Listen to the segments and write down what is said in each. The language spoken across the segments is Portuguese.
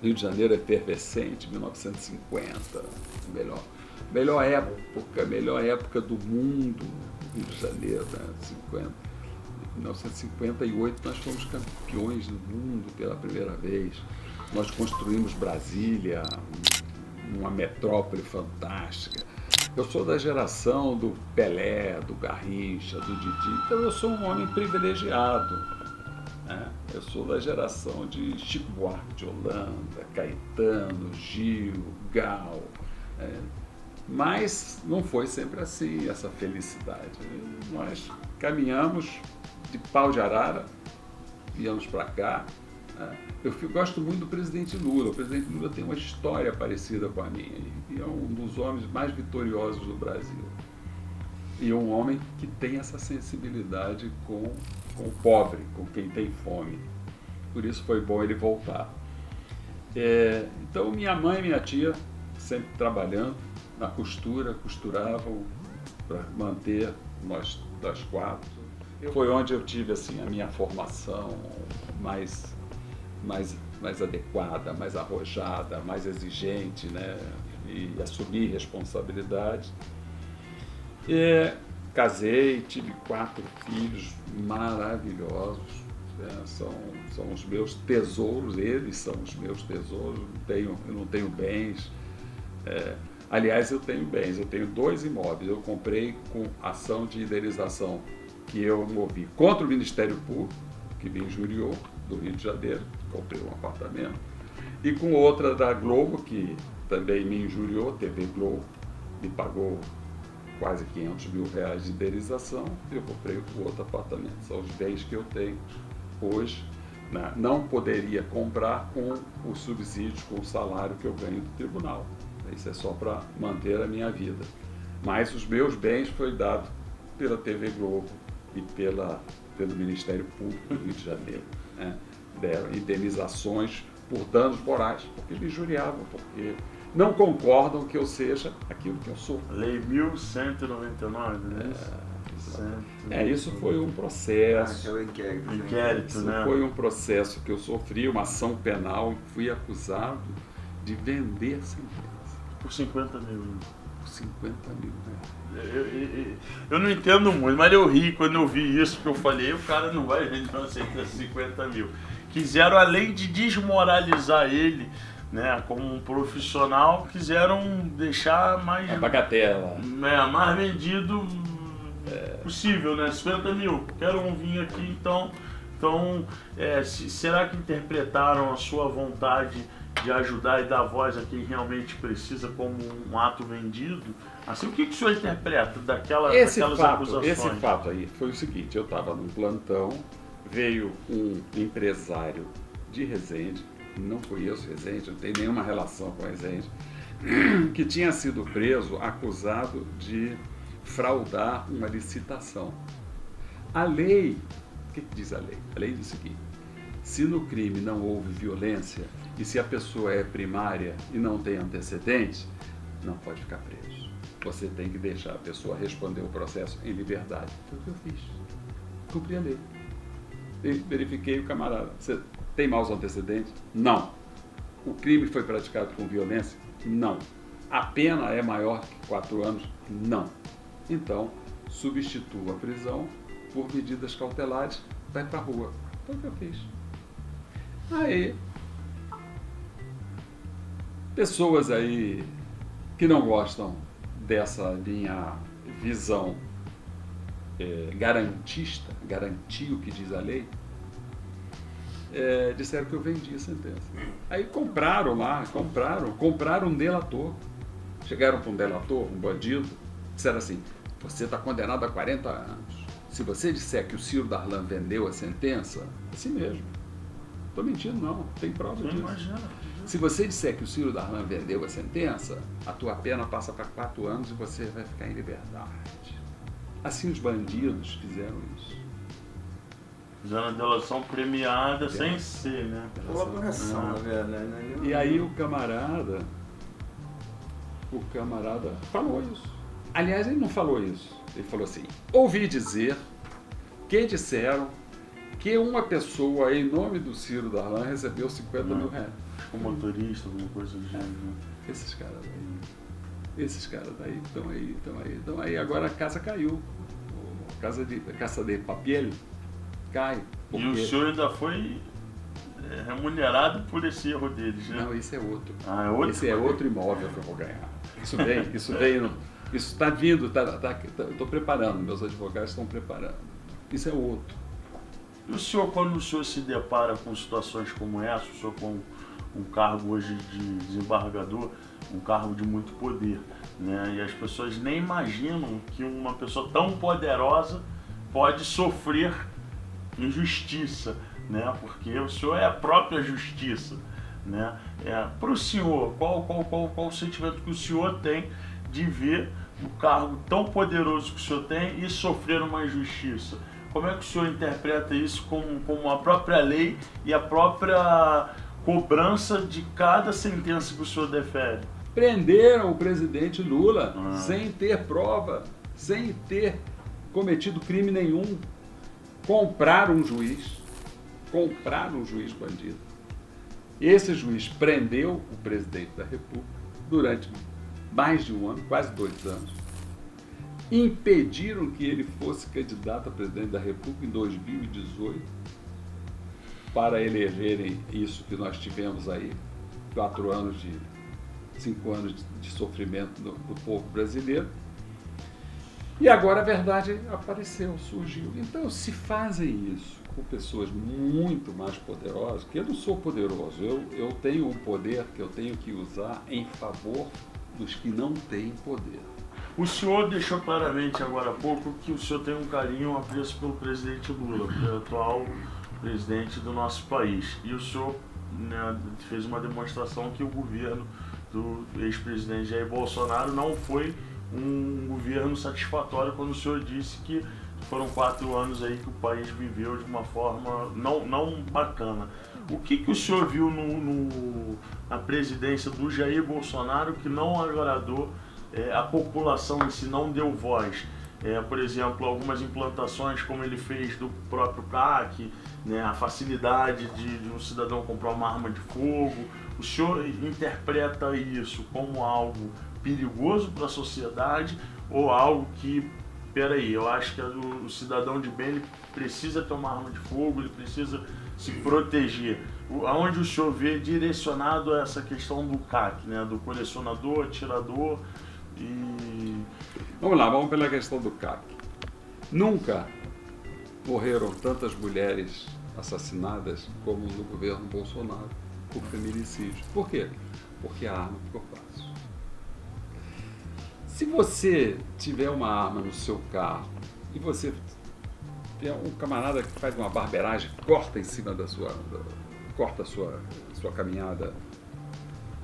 Rio de Janeiro é efervescente, 1950, melhor época do mundo, Rio de Janeiro, né? 50. Em 1958 nós fomos campeões do mundo pela primeira vez. Nós construímos Brasília, uma metrópole fantástica. Eu sou da geração do Pelé, do Garrincha, do Didi, então eu sou um homem privilegiado. Né? Eu sou da geração de Chico Buarque de Holanda, Caetano, Gil, Gal. Mas não foi sempre assim, essa felicidade. Nós caminhamos de pau de arara, viemos para cá. Eu gosto muito do presidente Lula. O presidente Lula tem uma história parecida com a minha e é um dos homens mais vitoriosos do Brasil. E é um homem que tem essa sensibilidade com o pobre, com quem tem fome. Por isso foi bom ele voltar. Então minha mãe e minha tia, sempre trabalhando na costura, costuravam para manter nós quatro. Foi onde eu tive assim, a minha formação mais adequada, mais arrojada, mais exigente, né? E assumir responsabilidade. Casei, tive 4 filhos maravilhosos, né? São os meus tesouros, eles são os meus tesouros. Eu não tenho bens. Aliás, eu tenho bens, eu tenho 2 imóveis. Eu comprei com ação de indenização que eu movi contra o Ministério Público, que me injuriou, do Rio de Janeiro, comprei um apartamento, e com outra da Globo, que também me injuriou, TV Globo, me pagou quase R$500 mil de indenização, e eu comprei outro apartamento. São os bens que eu tenho hoje. Né? Não poderia comprar com o subsídio, com o salário que eu ganho do tribunal. Isso é só para manter a minha vida. Mas os meus bens foi dado pela TV Globo e pelo Ministério Público do Rio de Janeiro. Né? Deram indenizações por danos morais, porque me injuriavam, porque não concordam que eu seja aquilo que eu sou. Lei 1199, né? Isso foi um processo. É o inquérito. Inquérito, né? Foi um processo que eu sofri, uma ação penal, fui acusado de vender sentença. Por 50 mil. Por 50 mil, né? Eu não entendo muito, mas eu ri quando eu vi isso, que eu falei, o cara não vai vender uma sentença de 50 mil. Quiseram, além de desmoralizar ele, né, como um profissional, quiseram deixar mais... A bagatela. Mais vendido possível, né? 50 mil. Quero um vinho aqui, então será que interpretaram a sua vontade de ajudar e dar voz a quem realmente precisa como um ato vendido? Assim, o que o senhor interpreta daquelas acusações? Esse fato aí foi o seguinte: eu estava num plantão, veio um empresário de Resende, não conheço Resende, não tenho nenhuma relação com Resende, que tinha sido preso acusado de fraudar uma licitação. A lei, o que diz a lei? A lei diz o seguinte: se no crime não houve violência e se a pessoa é primária e não tem antecedentes, não pode ficar preso. Você tem que deixar a pessoa responder o processo em liberdade. Foi o que eu fiz. Cumpri a lei. Verifiquei o camarada. Você tem maus antecedentes? Não. O crime foi praticado com violência? Não. A pena é maior que 4 anos? Não. Então, substitua a prisão por medidas cautelares, vai para a rua. Foi o que eu fiz. Aí, pessoas aí que não gostam dessa minha visão garantista, garantir o que diz a lei, disseram que eu vendi a sentença. Aí compraram um delator. Chegaram para um delator, um bandido, disseram assim: você está condenado a 40 anos. Se você disser que o Ciro Darlan vendeu a sentença, assim mesmo. Estou mentindo não, tem prova disso. Imagina. Se você disser que o Ciro Darlan vendeu a sentença, a tua pena passa para 4 anos e você vai ficar em liberdade. Assim os bandidos fizeram isso. Fizeram a delação premiada sem ser, né? Colaboração, na verdade. E aí o camarada falou isso. Aliás, ele não falou isso. Ele falou assim: ouvi dizer que disseram que uma pessoa, em nome do Ciro Darlan, recebeu 50 mil reais. acho que o motorista, alguma coisa do gênero. Esses caras daí estão aí. Agora a casa caiu. Casa de papel cai. E o senhor ainda foi remunerado por esse erro deles, né? Não, esse é outro. Ah, é outro? Esse é outro imóvel que eu vou ganhar. Isso está vindo, estou preparando, meus advogados estão preparando. Isso é outro. E o senhor, quando o senhor se depara com situações como essa, o senhor com um cargo hoje de desembargador, um cargo de muito poder, né? E as pessoas nem imaginam que uma pessoa tão poderosa pode sofrer injustiça, né? Porque o senhor é a própria justiça, né? Para o senhor, qual o sentimento que o senhor tem de ver o cargo tão poderoso que o senhor tem e sofrer uma injustiça? Como é que o senhor interpreta isso como a própria lei e a própria cobrança de cada sentença que o senhor defere? Prenderam o presidente Lula sem ter prova, sem ter cometido crime nenhum. Compraram um juiz bandido. Esse juiz prendeu o presidente da República durante mais de um ano, quase 2 anos. Impediram que ele fosse candidato a presidente da República em 2018 para elegerem isso que nós tivemos aí, 5 anos de sofrimento do povo brasileiro. E agora a verdade apareceu, surgiu. Então, se fazem isso com pessoas muito mais poderosas, que eu não sou poderoso, eu tenho um poder que eu tenho que usar em favor dos que não têm poder. O senhor deixou claramente agora há pouco que o senhor tem um carinho, um apreço pelo presidente Lula, pelo atual presidente do nosso país. E o senhor, né, fez uma demonstração que o governo do ex-presidente Jair Bolsonaro não foi um governo satisfatório, quando o senhor disse que foram 4 anos aí que o país viveu de uma forma não bacana. O que o senhor viu na presidência do Jair Bolsonaro que não agradou a população em si, não deu voz? Por exemplo, algumas implantações como ele fez do próprio CAC, né, a facilidade de um cidadão comprar uma arma de fogo. O senhor interpreta isso como algo perigoso para a sociedade ou algo que, peraí, eu acho que o cidadão de bem ele precisa ter uma arma de fogo, ele precisa se proteger? Aonde o senhor vê direcionado a essa questão do CAC, né, do colecionador, atirador e... Vamos lá, vamos pela questão do CAC. Nunca morreram tantas mulheres assassinadas como no governo Bolsonaro por feminicídio. Por quê? Porque a arma ficou fácil. Se você tiver uma arma no seu carro e você tem um camarada que faz uma barbeiragem, corta em cima corta a sua caminhada,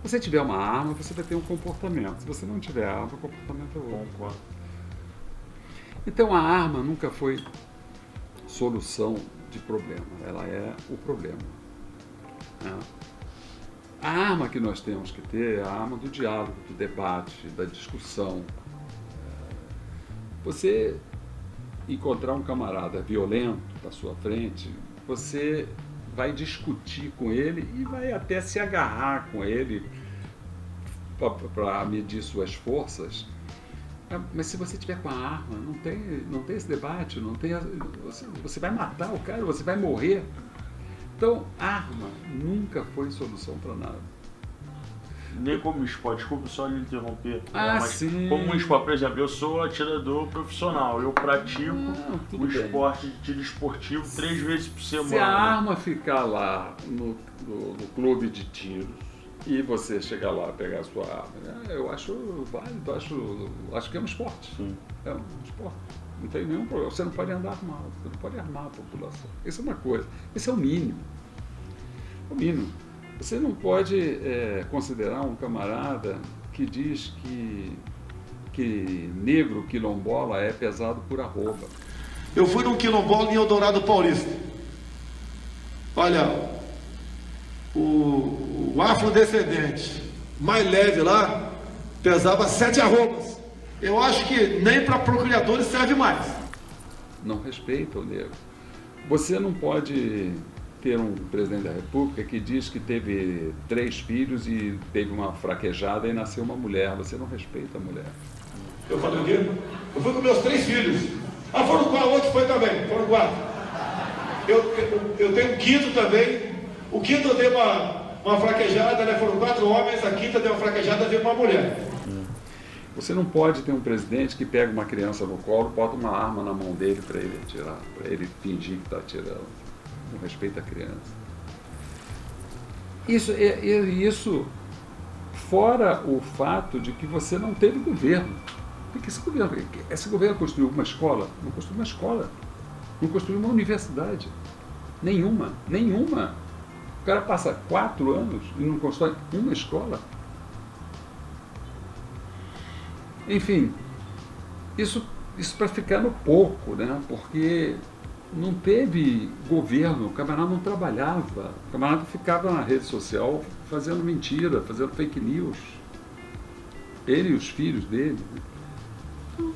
se você tiver uma arma, você vai ter um comportamento. Se você não tiver arma, o comportamento é outro. Então a arma nunca foi solução de problema, ela é o problema. A arma que nós temos que ter é a arma do diálogo, do debate, da discussão. Você encontrar um camarada violento à sua frente, você vai discutir com ele e vai até se agarrar com ele para medir suas forças. Mas se você tiver com a arma, não tem esse debate, você vai matar o cara, você vai morrer. Então, arma nunca foi solução para nada. Nem como esporte, desculpa só lhe interromper. Mas sim. Como esporte, por exemplo, eu sou atirador profissional, eu pratico o esporte de tiro esportivo 3 vezes por semana. Se a arma ficar lá no clube de tiros e você chegar lá e pegar a sua arma, eu acho válido, acho que é um esporte. Sim. É um esporte. Não tem nenhum problema. Você não pode andar armado, você não pode armar a população. Isso é uma coisa. Isso é o mínimo. O mínimo. Você não pode considerar um camarada que diz que negro quilombola é pesado por arroba. Eu fui num quilombola em Eldorado Paulista. Olha, o afrodescendente mais leve lá pesava 7 arrobas. Eu acho que nem para procriadores serve mais. Não respeita o negro. Você não pode ter um presidente da República que diz que teve 3 filhos e teve uma fraquejada e nasceu uma mulher. Você não respeita a mulher. Eu falei o quê? Eu fui com meus 3 filhos. Ah, foram 4, outros foi também, foram 4. Eu tenho um quinto também. O quinto eu dei uma fraquejada, né? Foram 4 homens, a quinta deu uma fraquejada, veio uma mulher. Você não pode ter um presidente que pega uma criança no colo, bota uma arma na mão dele para ele atirar, para ele fingir que está atirando. Não respeita a criança. Isso fora o fato de que você não teve governo. Porque esse governo construiu uma escola? Não construiu uma escola. Não construiu uma universidade. Nenhuma. O cara passa 4 anos e não constrói uma escola. Enfim, isso para ficar no pouco, né? Porque não teve governo, o camarada não trabalhava, o camarada ficava na rede social fazendo mentira, fazendo fake news. Ele e os filhos dele. Então,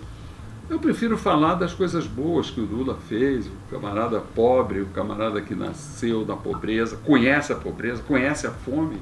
eu prefiro falar das coisas boas que o Lula fez, o camarada pobre, o camarada que nasceu da pobreza, conhece a pobreza, conhece a fome.